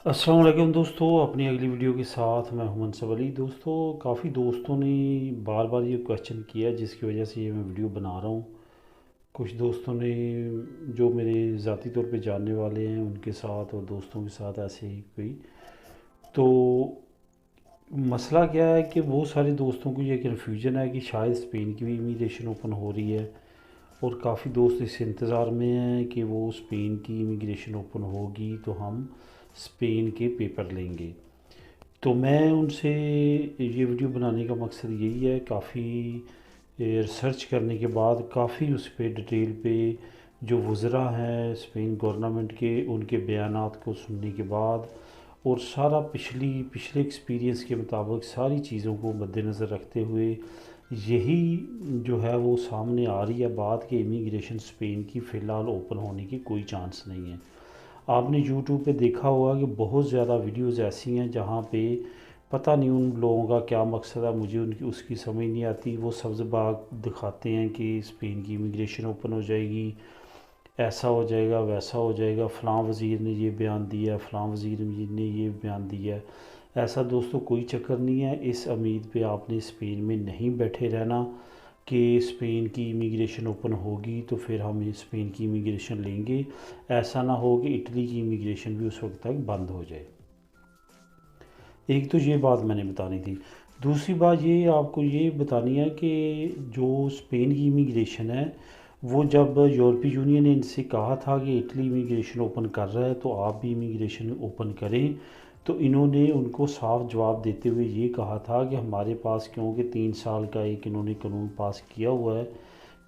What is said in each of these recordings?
अस्सलाम वालेकुम दोस्तों, अपनी अगली वीडियो के साथ मैं हूं मनसब अली। दोस्तों, काफ़ी दोस्तों ने बार बार ये क्वेश्चन किया जिसकी वजह से ये मैं वीडियो बना रहा हूँ। कुछ दोस्तों ने जो मेरे ज़ाती तौर पे जानने वाले हैं उनके साथ और दोस्तों के साथ ऐसे ही कोई तो मसला क्या है कि बहुत सारे दोस्तों को ये कन्फ्यूजन है कि शायद स्पेन की भी इमिग्रेशन ओपन हो रही है और काफ़ी दोस्त इस इंतज़ार में हैं कि वो स्पेन की इमिग्रेशन ओपन होगी तो हम स्पेन के पेपर लेंगे। तो मैं उनसे ये वीडियो बनाने का मकसद यही है, काफ़ी रिसर्च करने के बाद काफ़ी उस पे डिटेल पे जो वज़रा हैं स्पेन गवर्नमेंट के उनके बयानात को सुनने के बाद और सारा पिछले एक्सपीरियंस के मुताबिक सारी चीज़ों को मद्देनज़र रखते हुए यही जो है वो सामने आ रही है बात कि इमिग्रेशन स्पेन की फ़िलहाल ओपन होने की कोई चांस नहीं है। आपने यूट्यूब पे देखा होगा कि बहुत ज़्यादा वीडियोस ऐसी हैं जहाँ पे पता नहीं उन लोगों का क्या मकसद है, मुझे उनकी उसकी समझ नहीं आती। वो सब्ज़ बाग दिखाते हैं कि स्पेन की इमिग्रेशन ओपन हो जाएगी, ऐसा हो जाएगा वैसा हो जाएगा, फ़लाँ वज़ीर ने ये बयान दिया, फ़लाँ वज़ीर ने ये बयान दिया है। ऐसा दोस्तों कोई चक्कर नहीं है। इस उम्मीद पे आपने स्पेन में नहीं बैठे रहना कि स्पेन की इमिग्रेशन ओपन होगी तो फिर हम स्पेन की इमिग्रेशन लेंगे। ऐसा ना हो कि इटली की इमिग्रेशन भी उस वक्त तक बंद हो जाए। एक तो ये बात मैंने बतानी थी। दूसरी बात ये आपको ये बतानी है कि जो स्पेन की इमिग्रेशन है वो जब यूरोपीय यूनियन ने इनसे कहा था कि इटली इमिग्रेशन ओपन कर रहा है तो आप भी इमिग्रेशन ओपन करें, तो इन्होंने उनको साफ जवाब देते हुए ये कहा था कि हमारे पास, क्योंकि 3 साल का एक इन्होंने कानून पास किया हुआ है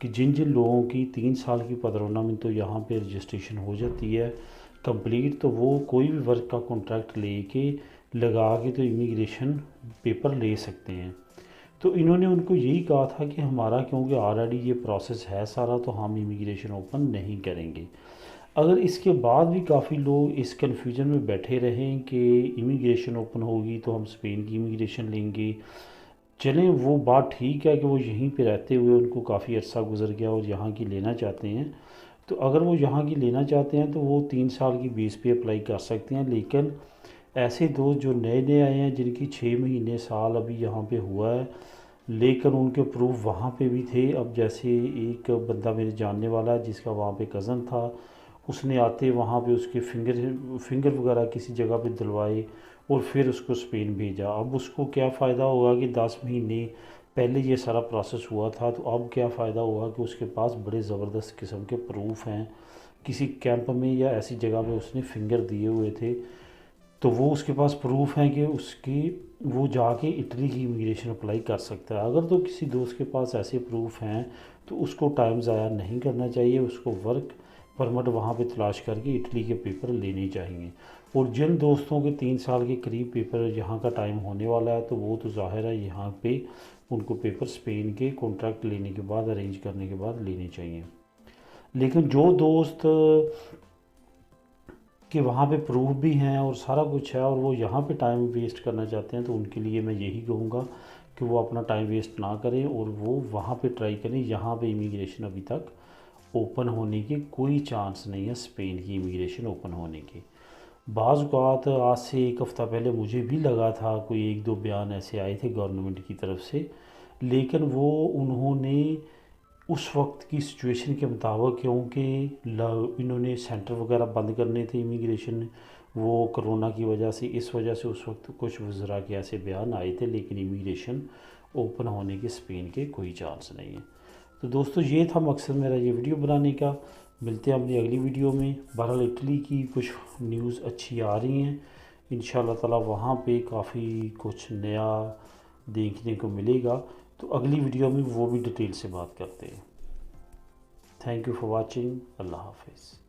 कि जिन जिन लोगों की 3 साल की पदरोना में तो यहाँ पे रजिस्ट्रेशन हो जाती है कंप्लीट, तो वो कोई भी वर्क का कॉन्ट्रैक्ट लेके लगा के तो इमिग्रेशन पेपर ले सकते हैं। तो इन्होंने उनको यही कहा था कि हमारा क्योंकि ऑलरेडी ये प्रोसेस है सारा तो हम इमिग्रेशन ओपन नहीं करेंगे। अगर इसके बाद भी काफ़ी लोग इस कन्फ्यूजन में बैठे रहें कि इमिग्रेशन ओपन होगी तो हम स्पेन की इमिग्रेशन लेंगे, चलें वो बात ठीक है कि वो यहीं पे रहते हुए उनको काफ़ी अर्सा गुजर गया और यहाँ की लेना चाहते हैं, तो अगर वो यहाँ की लेना चाहते हैं तो वो 3 साल की बेस पे अप्लाई कर सकते हैं। लेकिन ऐसे दोस्त जो नए नए आए हैं जिनकी 6 महीने साल अभी यहाँ पे हुआ है लेकिन उनके प्रूफ वहाँ पे भी थे। अब जैसे एक बंदा मेरे जानने वाला है जिसका वहाँ पे कज़न था, उसने आते वहाँ पे उसके फिंगर वगैरह किसी जगह पे दिलवाए और फिर उसको स्पेन भेजा। अब उसको क्या फ़ायदा होगा कि 10 महीने पहले ये सारा प्रोसेस हुआ था, तो अब क्या फ़ायदा हुआ कि उसके पास बड़े ज़बरदस्त किस्म के प्रूफ हैं, किसी कैंप में या ऐसी जगह पे उसने फिंगर दिए हुए थे, तो वो उसके पास प्रूफ हैं कि उसकी वो जाके इटली की इमिग्रेशन अप्लाई कर सकता है। अगर तो किसी दोस्त के पास ऐसे प्रूफ हैं तो उसको टाइम ज़ाया नहीं करना चाहिए, उसको वर्क परमिट वहाँ पे तलाश करके इटली के पेपर लेने चाहिए। और जिन दोस्तों के 3 साल के करीब पेपर यहाँ का टाइम होने वाला है तो वो तो ज़ाहिर है यहाँ पे उनको पेपर स्पेन के कॉन्ट्रैक्ट लेने के बाद अरेंज करने के बाद लेने चाहिए। लेकिन जो दोस्त कि वहाँ पे प्रूफ भी हैं और सारा कुछ है और वो यहाँ पे टाइम वेस्ट करना चाहते हैं, तो उनके लिए मैं यही कहूँगा कि वो अपना टाइम वेस्ट ना करें और वो वहाँ पे ट्राई करें। यहाँ पे इमिग्रेशन अभी तक ओपन होने की कोई चांस नहीं है, स्पेन की इमिग्रेशन ओपन होने की। बाज़ औक़ात आज से एक हफ़्ता पहले मुझे भी लगा था कोई एक दो बयान ऐसे आए थे गवर्नमेंट की तरफ से, लेकिन वो उन्होंने उस वक्त की सिचुएशन के मुताबिक, क्योंकि इन्होंने सेंटर वगैरह बंद करने थे इमिग्रेशन वो कोरोना की वजह से, इस वजह से उस वक्त कुछ वज़रा के ऐसे बयान आए थे, लेकिन इमिग्रेशन ओपन होने के स्पेन के कोई चांस नहीं है। तो दोस्तों ये था मकसद मेरा ये वीडियो बनाने का। मिलते हैं अपनी अगली वीडियो में। बहरहाल इटली की कुछ न्यूज़ अच्छी आ रही हैं इंशाल्लाह ताला, वहाँ पे काफ़ी कुछ नया देखने को मिलेगा, तो अगली वीडियो में वो भी डिटेल से बात करते हैं। Thank you for watching. अल्लाह हाफिज़।